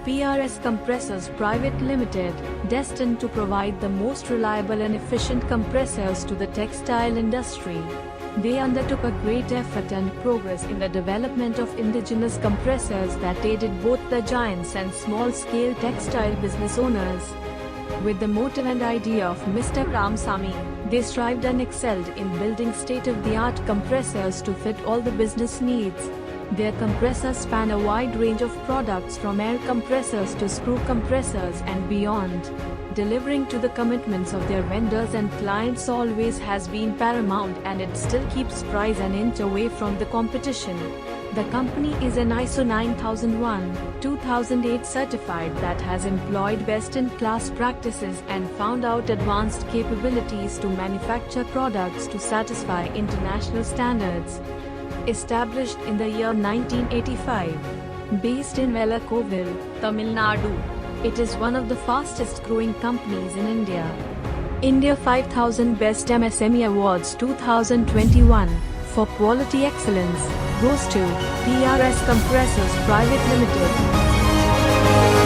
PRS Compressors Pvt Ltd, destined to provide the most reliable and efficient compressors to the textile industry. They undertook a great effort and progress in the development of indigenous compressors that aided both the giants and small-scale textile business owners. With the motive and idea of Mr. Ramasamy, they strived and excelled in building state-of-the-art compressors to fit all the business needs. Their compressors span a wide range of products from air compressors to screw compressors and beyond. Delivering to the commitments of their vendors and clients always has been paramount, and it still keeps PRYES an inch away from the competition. The company is an ISO 9001:2008 certified that has employed best-in-class practices and found out advanced capabilities to manufacture products to satisfy international standards. Established in the year 1985, based in Vellakovil, Tamil Nadu, it is one of the fastest growing companies in India. India 5000 Best MSME Awards 2021 for quality excellence goes to PRS Compressors Pvt Ltd.